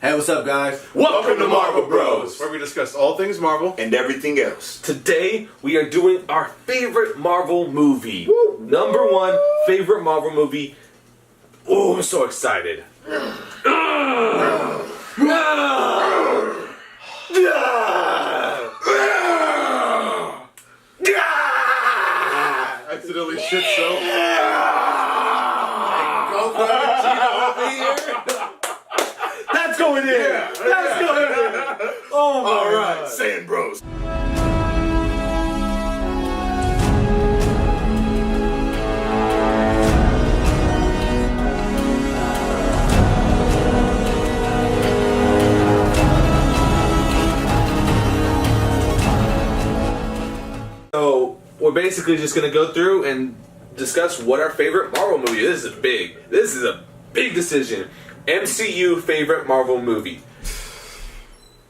Hey, what's up, guys? Welcome to Marvel Bros, where we discuss all things Marvel and everything else. Today, we are doing our favorite Marvel movie. Number one favorite Marvel movie. Oh, I'm so excited. accidentally shit so. Go for Gino over here. That's going in. That's going in. Oh my All right, God. Sand Bros. So we're basically just gonna go through and discuss what our favorite Marvel movie is. This is a big decision. MCU favorite Marvel movie.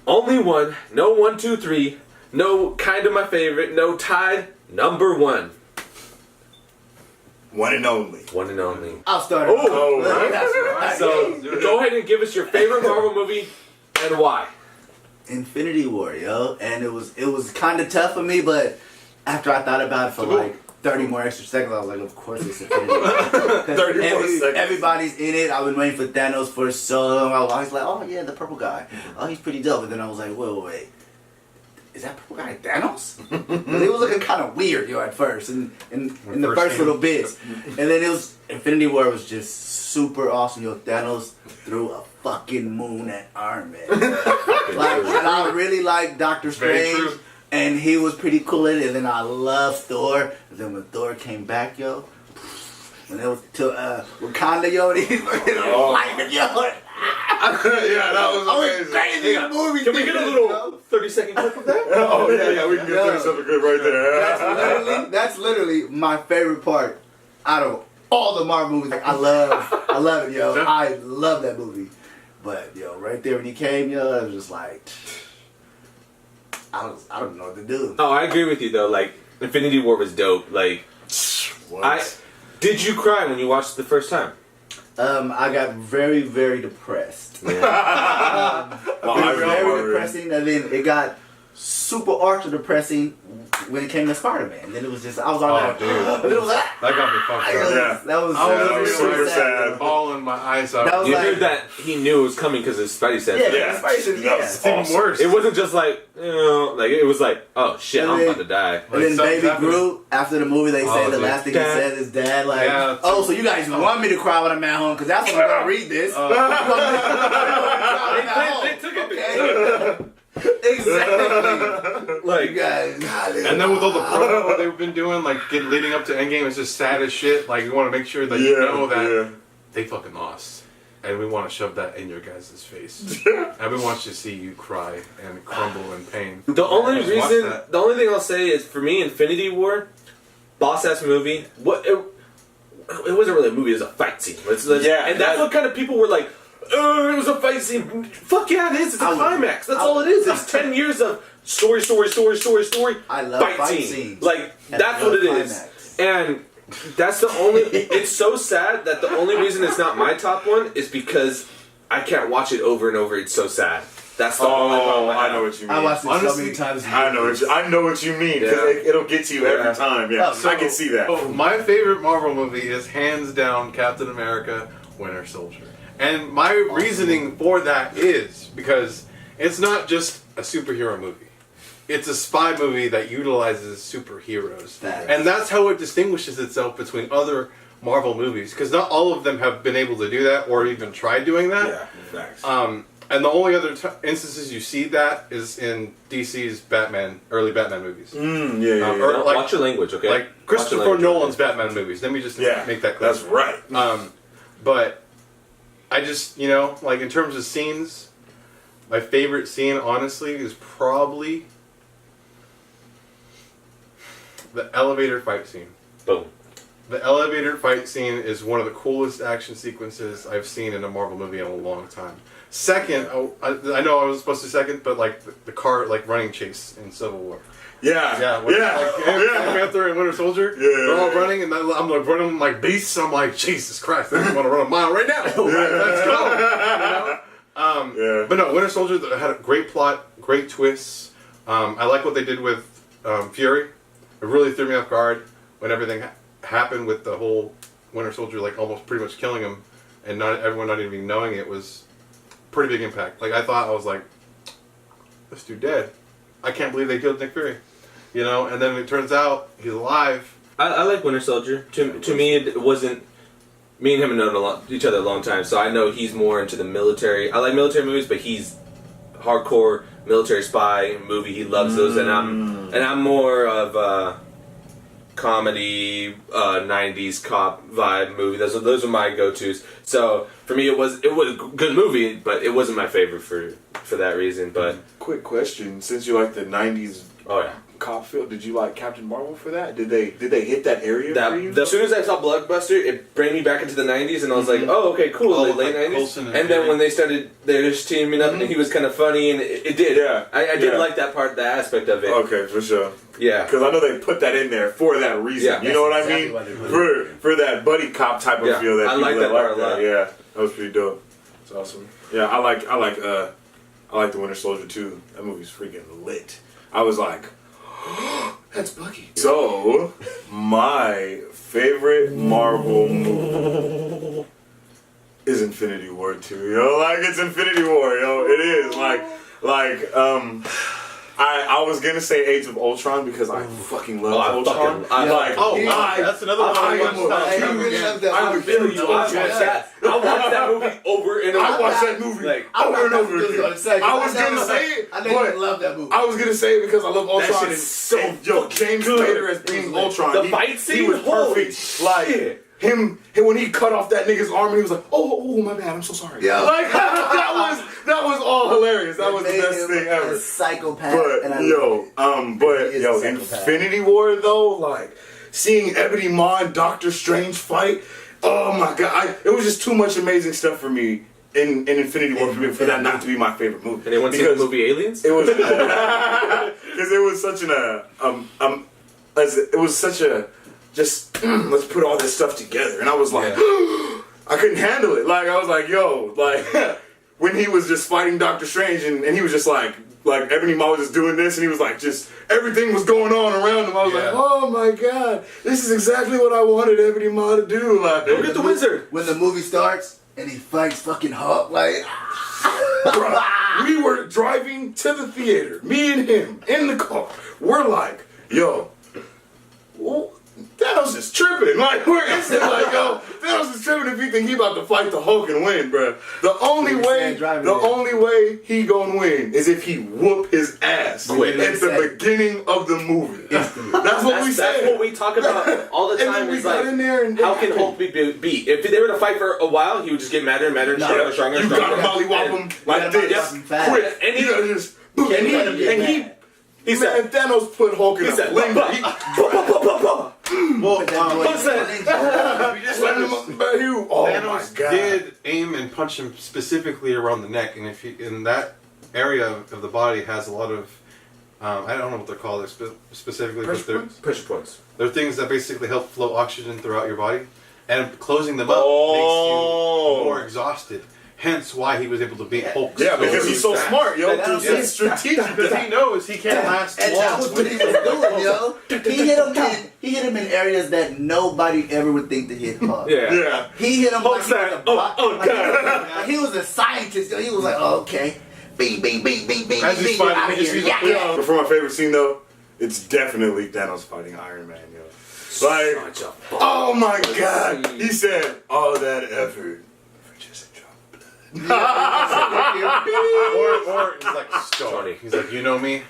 Only one. No 1, 2, 3. No kind of my favorite. No tied. Number one. One and only. One and only. I'll start. Oh, That's right. So go ahead and give us your favorite Marvel movie and why. Infinity War, yo, and it was kind of tough for me, but after I thought about it for like 30 more extra seconds, I was like, of course it's Infinity War. 30 more seconds. Everybody's in it. I've been waiting for Thanos for so long. I was always like, oh yeah, the purple guy. Oh, he's pretty dope. And then I was like, wait. Is that purple guy Thanos? 'Cause he was looking kind of weird, yo, at first, in the first little bits. And then it was, Infinity War was just super awesome, yo. Thanos threw a fucking moon at Iron Man. And I really like Doctor Strange. true. And he was pretty cool in it. And then I love Thor. And then when Thor came back, yo, and it was to Wakanda, yo, and he's like, yo. Yeah, that was I was amazing. crazy in the movie. Can we get a theater, little yo. 30-second clip of that? Oh, yeah, we can get through something good right there. That's literally my favorite part out of all the Marvel movies. Like, I love it, yo. I love that movie. But yo, right there when he came, yo, I was just like, I don't know what to do. Oh, I agree with you though. Like Infinity War was dope. Like, What? did you cry when you watched it the first time? I got very, very depressed. Oh, It I was very remember. depressing, and then it got super ultra depressing when it came to Spider-Man. And then it was just, I was all like, dude. and then it was like, That got me fucked up. Yeah. that was I was super sad. Bawling my eyes out. That was You like- heard that he knew it was coming because his Spidey sense. Yeah, Yeah. Spider-Man, That yeah. was It's even worse. It wasn't just like, like it was like, oh shit, And I'm then- about to die. And then Like, Baby something's Groot, after the movie, they say Oh, the dude. last thing he Dad. said is dad. Like, Yeah, oh, so you guys want me to cry when I'm at home? Because that's when I'm going to read this. They took it. Exactly. Like, You guys. And then with all the promo they've been doing, like leading up to Endgame, it's just sad as shit. Like, we want to make sure that you know that they fucking lost. And we want to shove that in your guys' face. And we want you to see you cry and crumble in pain. the only Just watch reason, that. the only thing I'll say is for me, Infinity War, boss ass movie. It wasn't really a movie; it was a fight scene. Yeah, and that's what kind of people were like. Oh, it was a fight scene. Fuck yeah, it is. It's a climax. That's all it is. It's 10 years of story. I love fight scenes. Like And that's I love what it is. climax. And that's the only. It's so sad that the only reason it's not my top one is because I can't watch it over and over. It's so sad. That's the only Oh, problem. I know what you mean. I watched it so Honestly, many times. I know what you mean. 'Cause Yeah. it'll get to you every Yeah. time. Yeah, Oh, I can see that. Oh, my favorite Marvel movie is hands down Captain America: Winter Soldier. And my reasoning for that is because it's not just a superhero movie. It's a spy movie that utilizes superheroes. Facts. And that's how it distinguishes itself between other Marvel movies. Because not all of them have been able to do that or even tried doing that. Yeah, facts. And the only other instances you see that is in DC's early Batman movies. Yeah. or Don't- like- watch your language, okay? Like Watch your Christopher language, Nolan's okay? Batman movies. Let me just Yeah, make that clear. that's right. But I just, like in terms of scenes, my favorite scene, honestly, is probably the elevator fight scene. Boom. The elevator fight scene is one of the coolest action sequences I've seen in a Marvel movie in a long time. Second, I know I was supposed to second, but like the car like running chase in Civil War. Yeah. Yeah, Yeah. when, Yeah. like, Black Panther and Winter Soldier, Yeah. they're all running, and I'm like running like beasts. I'm like, Jesus Christ, I just want to run a mile right now. Let's go. You know? Yeah. But no, Winter Soldier had a great plot, great twists. I like what they did with Fury. It really threw me off guard when everything happened with the whole Winter Soldier, like almost pretty much killing him, and not everyone not even knowing it was pretty big impact. Like I was like, this dude dead. I can't believe they killed Nick Fury. You know, and then it turns out he's alive. I like Winter Soldier. To me, it wasn't. Me and him have known each other a long time, so I know he's more into the military. I like military movies, but he's hardcore military spy movie. He loves those, and I'm more of a comedy, 90s cop vibe movie. Those are my go-tos. So for me, it was a good movie, but it wasn't my favorite for that reason. But Quick question: since you like the '90s oh yeah. cop feel, did you like Captain Marvel for that? Did they hit that area for you? As soon as I saw Blockbuster, it brought me back into the 90s, and I was like, oh, okay, cool, Oh, late like 90s. Coulson And and then Fury. when they're just teaming up, and he was kind of funny, and it did. Yeah. I did Yeah. like that part, that aspect of it. Okay, for sure. Yeah. Because I know they put that in there for that reason. Yeah. You know what That's I exactly mean? why they put For that buddy cop type of Yeah. feel that I like people that part a lot. Yeah, that was pretty dope. It's awesome. Yeah, I like the Winter Soldier too. That movie's freaking lit. I was like, that's Bucky. So my favorite Marvel movie is Infinity War 2. Yo, like it's Infinity War. Yo, it is I was gonna say Age of Ultron because I fucking love Ultron. That's another one. I I am watched. He really loves that I movie. feel you. I watched that movie over and over. I watched that movie Like, over and over I again. was gonna say it, I know you but love that movie. I was gonna say it because I love Ultron. shit's so yo, James good. Spader as being lit. Ultron. The he, fight he scene? was Holy perfect. Like shit. him when he cut off that nigga's arm and he was like, oh my bad, I'm so sorry. Yeah. Like that was all hilarious. That was the Made best him thing ever. a psychopath. But and I yo, love it. He is a psychopath. Infinity War though, like seeing Ebony Maw and Doctor Strange fight. Oh my god, it was just too much amazing stuff for me in Infinity War for that not to be my favorite movie. And anyone seen the movie Aliens? It was because it was such it was such a just let's put all this stuff together, and I was like, I couldn't handle it. Like I was like, yo, like when he was just fighting Doctor Strange, and he was just like Ebony Maw was just doing this, and he was like, just everything was going on around him. I was like, oh my god, this is exactly what I wanted Ebony Maw to do. Like, Go get the wizard. When the movie starts and he fights fucking Hulk, like Bruh, we were driving to the theater, me and him in the car. We're like, yo, well, Thanos is tripping. Like, we're instant like, yo, Thanos is tripping if you think he about to fight the Hulk and win, bruh. The only way he gonna win is if he whoop his ass at the beginning of the movie. That's what we said. That's what we talk about all the And time. then we Is got like, in there and how can Hulk be beat? If they were to fight for a while, he would just get madder and madder and stronger and stronger and You stronger. gotta mollywop him like this, mollywop him fast. quick, And you gotta just, and let him get he mad. He said, Man, Thanos put Hulk in he a said, blender. Well, Put that boy what's in that? the ninja. Slam him up the back. Oh Thanos my god! did aim and punch him specifically around the neck, and if he, in that area of the body has a lot of, I don't know what they're called specifically, but Pressure points. they're things that basically help flow oxygen throughout your body, and closing them up Oh. makes you more exhausted. Hence why he was able to beat Hulk. Yeah, because he's so fast. smart, yo. But He's Thanos- strategic. Because he knows he can't last And that was long. what he was doing, yo. He hit him in areas that nobody ever would think to hit Hulk. Yeah. Yeah. He hit him Hulk's like that. God. like he was a scientist. Yo. He was like, oh, okay, bing, bing, bing, bing, bing, As bing, he's bing, fighting, out he just here. sees Yeah, the- yeah. But for my favorite scene though, it's definitely Thanos fighting Iron Man, yo. Like, Such a oh my god, he said all that effort for just a drop of blood. Or he's like stoic. He's like, you know me.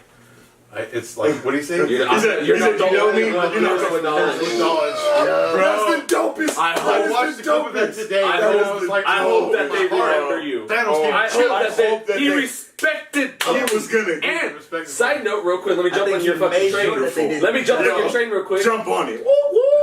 It's like, what do you say? He said, you know me, you're not with knowledge. That's the dopest. I watched the clip of that today. I and hope- I was like, I hope that they oh, remember you. Thanos came I chill. hope that he respected. He was gonna And side note, real quick, let me jump think on your he fucking made train. sure that they did. Let me jump on Yo, your train real quick. jump on it.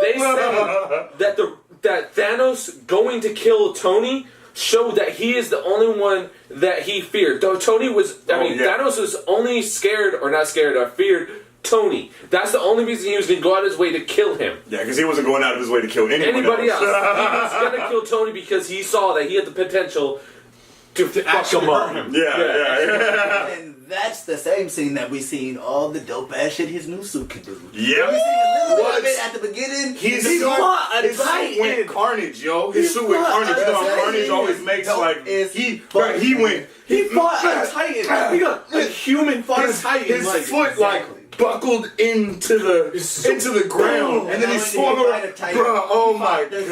They say that Thanos going to kill Tony showed that he is the only one that he feared. Though Tony was, Thanos was only scared, or not scared, or feared Tony. That's the only reason he was going to go out of his way to kill him. Yeah, because he wasn't going out of his way to kill Anybody else. He else. was going to kill Tony because he saw that he had the potential to fuck actually him up. hurt him. Yeah. And that's the same scene that we seen all the dope ass shit his new suit can do. Yeah. We seen a little bit What? of it at the beginning. His He suit, fought a his suit Titan. went Carnage, yo. His suit went fought Carnage. a You know how Titan. Carnage always makes Dope like is he fucking- went. He fought a Titan. He got a human fought a Titan. His like, foot exactly. like buckled into the ground, and then he And swung when he around. fight a Titan, Bruh, oh he my fought the god!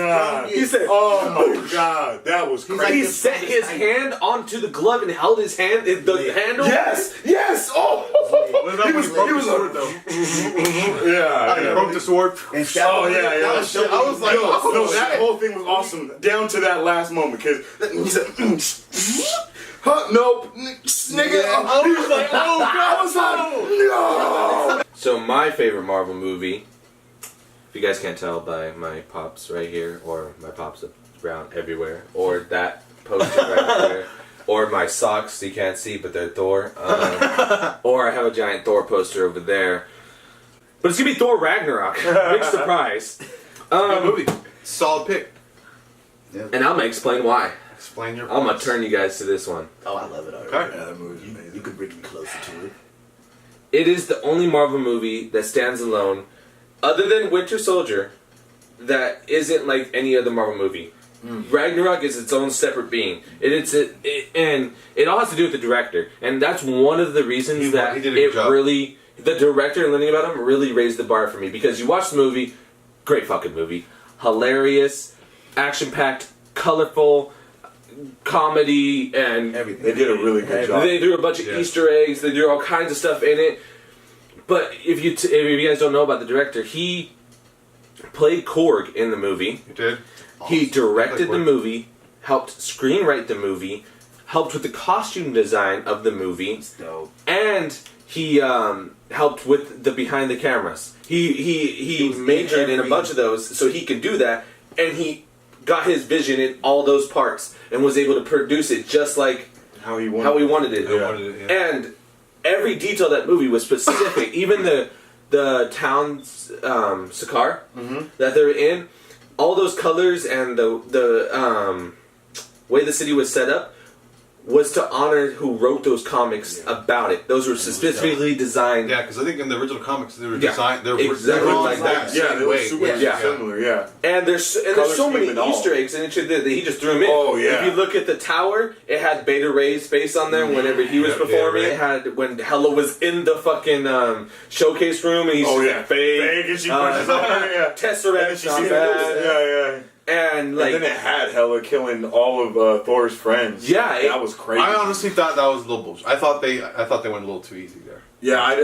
strongest- He said, "Oh my god, that was He's crazy." he like- set his hand onto the glove and held his hand in the handle. Yes. Oh, What about when he broke the sword, though? yeah. Broke the sword. And Scott Oh was- yeah. that was dope. I was like, Yo, oh, no, that shit. whole thing was awesome down to that last moment because he said, huh, nope, nigga. I was like, oh god, I was like, no. So my favorite Marvel movie, if you guys can't tell by my pops right here, or my pops around everywhere, or that poster right there, or my socks you can't see but they're Thor, or I have a giant Thor poster over there. But it's gonna be Thor Ragnarok. Big surprise. Good movie. Solid pick. And I'm gonna explain why. Explain your. I'm gonna points. turn you guys to this one. Oh, I love it already. Okay. Yeah, that movie's amazing. You could bring me closer to it. It is the only Marvel movie that stands alone, other than Winter Soldier, that isn't like any other Marvel movie. Ragnarok is its own separate being. And it all has to do with the director, and that's one of the reasons He that did a good it job. really, the director and learning about him really raised the bar for me, because you watch the movie, great fucking movie, hilarious, action-packed, colorful, comedy, and Everything. They did a really good job. they do a bunch of Yeah. Easter eggs. They do all kinds of stuff in it. But if you guys don't know about the director, he played Korg in the movie. You did. He directed the Korg. movie, helped screenwrite the movie, helped with the costume design of the movie, It's dope. and he helped with the behind the cameras. He was in majored in a every- bunch of those so he could do that, and he got his vision in all those parts and was able to produce it just like How he won. how he wanted it. I wanted it, yeah. And every detail of that movie was specific. Even the town's Sakaar that they're in, all those colors and the way the city was set up was to honor who wrote those comics about it. Those were specifically designed. Yeah, because I think in the original comics they were Yeah, designed. They were exactly drawn like that. Yeah, same they were way. super Yeah. similar. Yeah. And there's Color so scheme many and all. Easter eggs in it that he just threw them in. Oh, yeah. If you look at the tower, it had Beta Ray's face on there whenever he was Yep, performing. Beta Ray. It had when Hela was in the fucking showcase room and he's Oh just yeah. fake. and she punches her. Yeah. And then Tesseract, she not sees bad. Yeah. And like, And then it had Hela killing all of Thor's friends. Yeah, that was crazy. I honestly thought that was a little bullshit. I thought they went a little too easy there. Yeah, I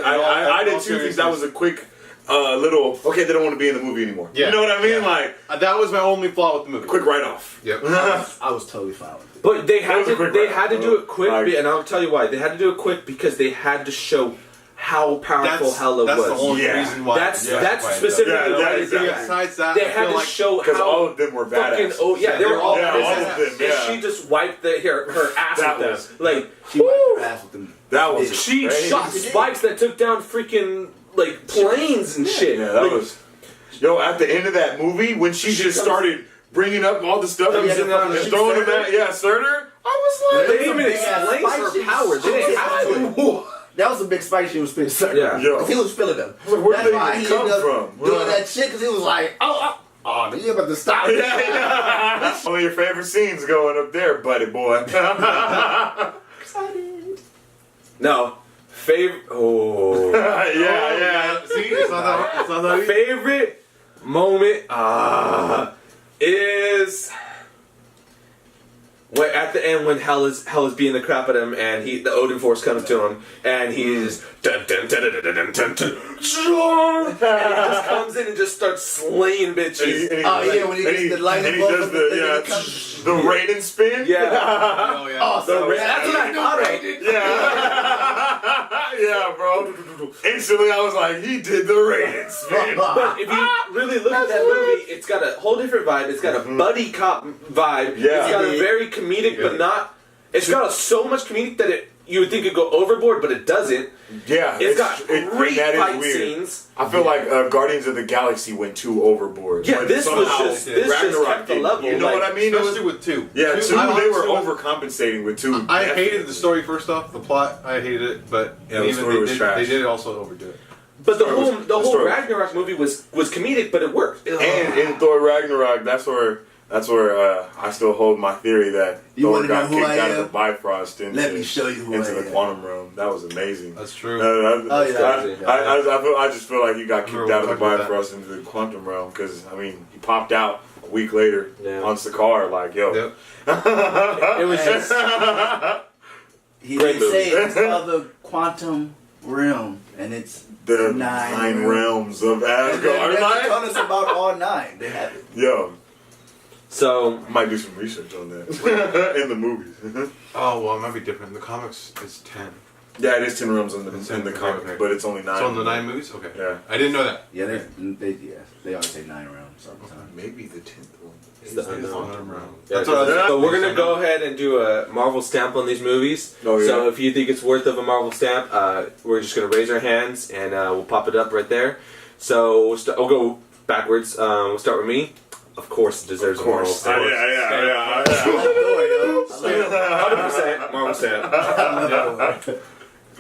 did all too. Think that was a quick little. Okay, they don't want to be in the movie anymore. Yeah. You know what I mean? Yeah. Like That was my only flaw with the movie. quick write off. Yep. I was totally fine with it. but they That had was a quick to wrap. do it quick, Like- and I'll tell you why. They had to do it quick because they had to show how powerful Hela that's was. the only Yeah. reason why. That's yeah, that's why it specifically Yeah, the yeah, writing. exactly. Besides that, They I had feel to like show Because how all of them were fucking badass. they were all Yeah, badass. all of them, And yeah. she just wiped her ass That with was- them. Like She wiped woo! her ass with them. That was She crazy. shot spikes that took down freaking like planes and shit. Yeah, that Like, was. Yo, at the end of that movie, when she just started bringing up all the stuff Comes and in on the throwing them Surtur? at, yeah, Surtur, I was like, They didn't even Big ass explain her spikes. powers. They didn't have to. That was a big spike she was spitting. Yeah. Yo. He was feeling them. like, where That's did they why even he come ended up from? doing that shit because he was like, oh, you about to stop it. yeah. One of your favorite scenes going up there, buddy boy. No. Favorite. Oh. yeah. See, it's not that easy. Favorite moment is when at the end when Hela's beating the crap out of him and the Odin Force comes to him and he's dun dun dun dun dun dun dun dun, and he just comes in and just starts slaying bitches. Oh, yeah, when he gets the lightning and he bolt does up and then the it comes- the Raiden spin. Yeah. Oh yeah. Oh, so That's what I thought of. Yeah, bro. Instantly, I was like, he did the Raiden spin. But if you really look at that movie, it's got a whole different vibe. It's got a buddy cop vibe. Yeah. It's got a very comedic, but not. It's got so much comedic that you would think it'd go overboard, but it doesn't. Yeah, It's got great that is fight weird. scenes. I feel like Guardians of the Galaxy went too overboard. Yeah, But this was somehow just kept the didn't. level. You know what I mean? It was- Especially with 2. Yeah, 2, they were honestly- overcompensating with 2. I hated the story first off. The plot, I hated it, but Yeah, the story was trash. they did also overdo it. But the story whole was- Ragnarok movie was comedic, but it worked. And in Thor Ragnarok, that's where I still hold my theory that You Thor wanna know got who kicked I out am? of the Bifrost into, Let me show you who into I the am. quantum realm. That was amazing. That's true. Oh, yeah. I just feel like he got kicked Remember out of the we talked about Bifrost into the quantum realm because I mean he popped out a week later Yeah. on Sakaar like yo. Yep. It was just He Great didn't say movie. it's called the quantum realm, and it's The 9 9 realms of And they're Asgard. telling us about all 9. They have it. Yo, so. I might do some research on that in the movies. Oh well, it might be different. The comics is 10. Yeah, it is 10 realms in the It's comic, okay. but it's only 9. So in the 9 movies, okay. Yeah. I didn't know that. Yeah, they always say 9 realms all the time. Maybe the 10th one. It's the It's unknown. unknown. Yeah, That's what I was. so we're gonna go ahead and do a Marvel stamp on these movies. Oh, yeah. So if you think it's worth of a Marvel stamp, we're just gonna raise our hands and we'll pop it up right there. So we'll go backwards. We'll start with me. Of course, it deserves a Marvel stamp. Yeah. I love Thor, yo. I love 100% Marvel stamp. I love Thor.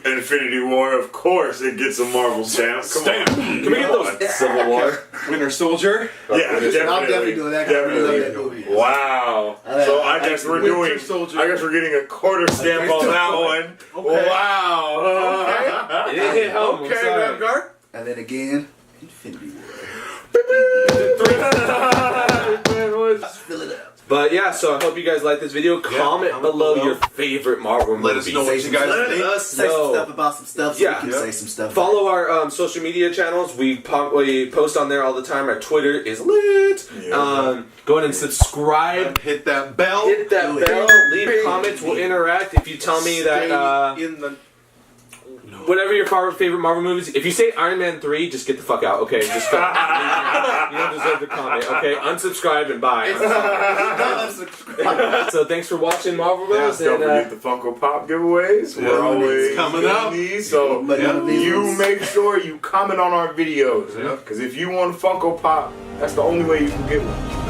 Infinity War, of course, it gets a Marvel stamp. Come on. Can we get those Civil War? Winter Soldier. Yeah, I'm definitely doing that. I really love that Definitely. movie. Wow. So I guess we're Winter doing. Soldier. I guess we're getting a quarter stamp on that one. Okay. Wow. It didn't hit home. I'm Okay, sorry. Ramgar. And then again, Infinity War. Just fill it up. But yeah, so I hope you guys like this video. Comment comment below below. your favorite Marvel Let us movies. know what you guys Let think. us say No. some stuff about some stuff so Yeah. we can say some stuff. Follow our social media channels. We post on there all the time. Our Twitter is lit. Yeah. Go ahead and subscribe. Hit that bell. Hit that Do it. bell. Leave comments. We'll interact. If you tell me that Stay in the. whatever your favorite Marvel movies, if you say Iron Man 3, just get the fuck out. Okay, just go. You don't deserve to comment. Okay, unsubscribe and bye. So thanks for watching Marvel Bros. Don't and forget the Funko Pop giveaways. We're always coming doing up. these, so But none of these you ones- make sure you comment on our videos. Yep. Because if you want Funko Pop, that's the only way you can get one.